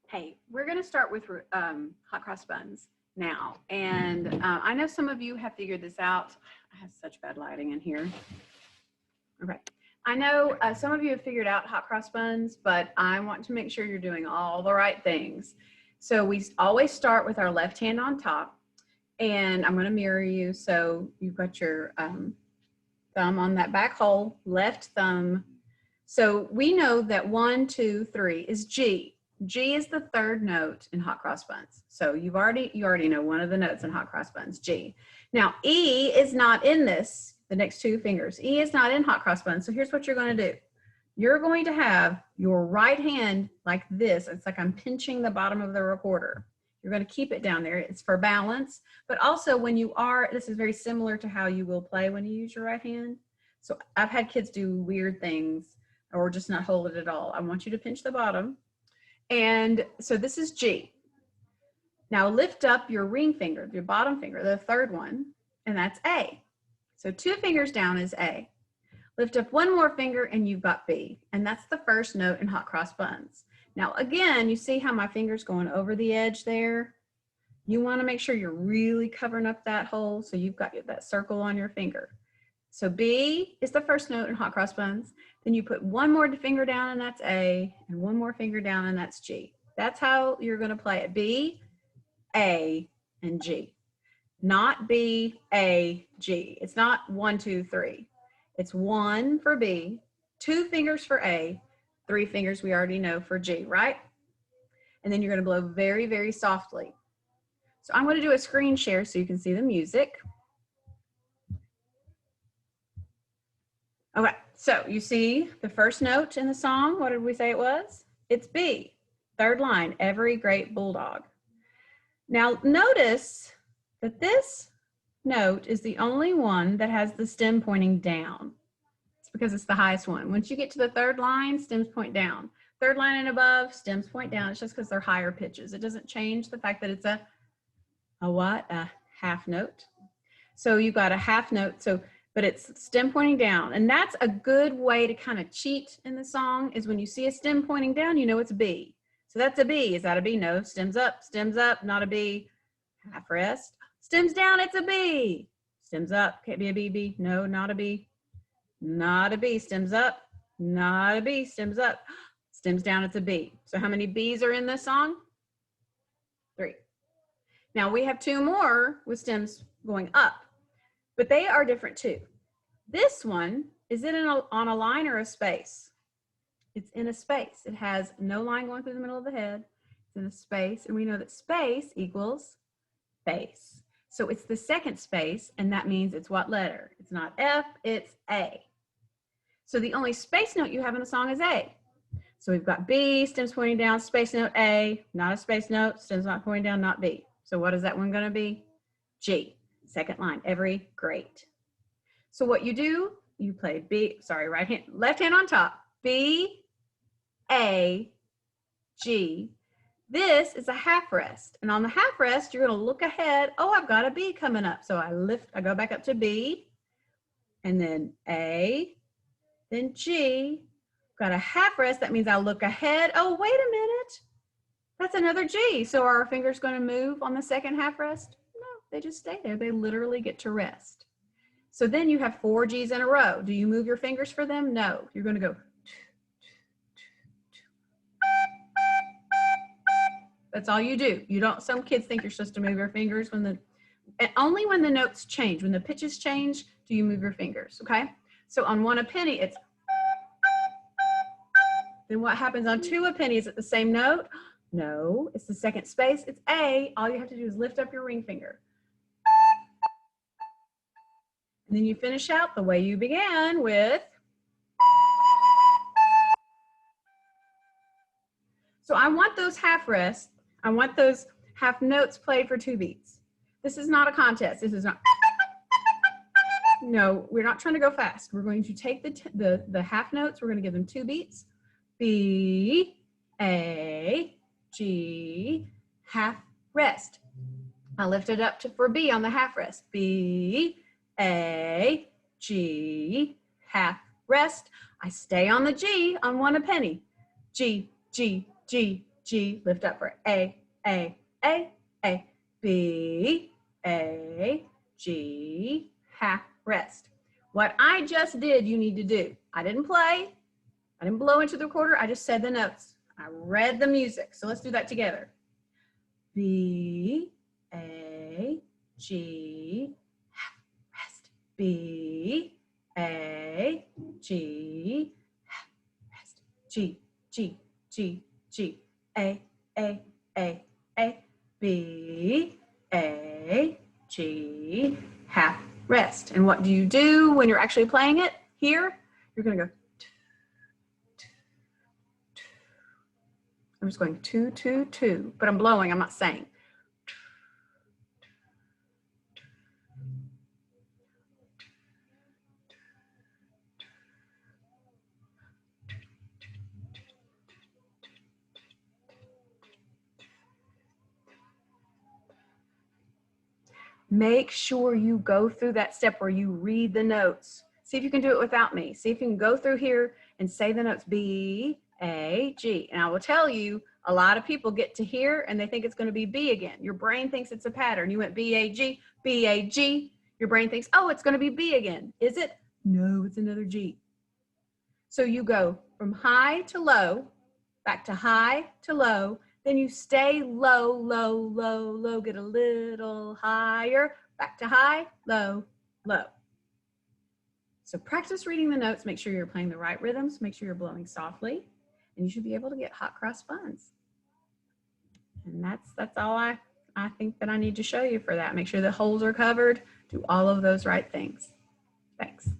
Hey, we're going to start with hot cross buns now. And I know some of you have figured this out. I have such bad lighting in here. Okay. I know some of you have figured out hot cross buns, but I want to make sure you're doing all the right things. So we always start with our left hand on top, and I'm going to mirror you. So you've got your thumb on that back hole, left thumb. So we know that 1, 2, 3 is G. G is the third note in hot cross buns. So you already know one of the notes in hot cross buns, G. Now E is not in this, the next two fingers. E is not in hot cross buns. So here's what you're going to do. You're going to have your right hand like this. It's like I'm pinching the bottom of the recorder. You're going to keep it down there. It's for balance. But also when you are, this is very similar to how you will play when you use your right hand. So I've had kids do weird things or just not hold it at all. I want you to pinch the bottom. And so this is G. Now lift up your ring finger, your bottom finger, the third one, and that's A. So 2 fingers down is A. Lift up one more finger and you've got B. And that's the first note in hot cross buns. Now again, you see how my finger's going over the edge there? You want to make sure you're really covering up that hole so you've got that circle on your finger. So B is the first note in hot cross buns. Then you put one more finger down and that's A, and one more finger down and that's G. That's how you're going to play it. B, A, and G. Not B, A, G. It's not 1, 2, 3. It's 1 for B, 2 fingers for A, 3 fingers we already know for G, right? And then you're going to blow very, very softly. So I'm going to do a screen share so you can see the music. Okay, so you see the first note in the song. What did we say it was? It's B. Third line, every great bulldog. Now notice that this note is the only one that has the stem pointing down. It's because it's the highest one. Once you get to the third line, stems point down. Third line and above, stems point down. It's just because they're higher pitches. It doesn't change the fact that it's a what? A half note. So you've got a half note. But it's stem pointing down. And that's a good way to kind of cheat in the song is when you see a stem pointing down, you know it's a B. So that's a B. Is that a B? No. Stems up, not a B. Half rest. Stems down, it's a B. Stems up, can't be a B, B. No, not a B. Not a B. Stems up, not a B. Stems up. Stems down, it's a B. So how many B's are in this song? 3. Now we have 2 more with stems going up. But they are different too. This one, is it on a line or a space? It's in a space. It has no line going through the middle of the head. It's in a space, and we know that space equals bass. So it's the second space, and that means it's what letter? It's not F, it's A. So the only space note you have in the song is A. So we've got B, stems pointing down, space note A, not a space note, stems not pointing down, not B. So what is that one gonna be? G. Second line, every great. So what you do, you play B, sorry, right hand, left hand on top, B, A, G. This is a half rest. And on the half rest, you're gonna look ahead. Oh, I've got a B coming up. So I go back up to B, and then A, then G. Got a half rest, that means I'll look ahead. Oh, wait a minute. That's another G. So are our fingers gonna move on the second half rest? They just stay there. They literally get to rest. So then you have 4 G's in a row. Do you move your fingers for them? No. You're going to go. That's all you do. You don't. Some kids think you're supposed to move your fingers and only when the notes change, when the pitches change, do you move your fingers. Okay. So on 1 a penny, it's. Then what happens on 2 a penny? Is it the same note? No, it's the second space. It's A. All you have to do is lift up your ring finger. And then you finish out the way you began with. So I want those half rests. I want those half notes played for 2 beats. This is not a contest. This is not. No, we're not trying to go fast. We're going to take the half notes. We're going to give them 2 beats. B, A, G, half rest. I lift it up for B on the half rest. B, A, G, half rest. I stay on the G on 1 a penny. G, G, G, G, lift up for A, B, A, G, ha, rest. What I just did, you need to do. I didn't play, I didn't blow into the recorder, I just said the notes. I read the music, so let's do that together. B, A, G, ha, rest. B, A, G, ha, rest. G, G, G, G, A, B, A, G, half rest. And what do you do when you're actually playing it here? You're going to go. I'm just going 2, 2, 2, but I'm blowing, I'm not saying. Make sure you go through that step where you read the notes. See if you can do it without me. See if you can go through here and say the notes B, A, G. And I will tell you, a lot of people get to here and they think it's going to be B again. Your brain thinks it's a pattern. You went B, A, G, B, A, G. Your brain thinks, oh, it's going to be B again. Is it? No, it's another G. So you go from high to low, back to high to low, then you stay low, low, low, low, get a little higher, back to high, low, low. So practice reading the notes, make sure you're playing the right rhythms, make sure you're blowing softly, and you should be able to get hot cross buns. And that's all I think that I need to show you for that. Make sure the holes are covered, do all of those right things. Thanks.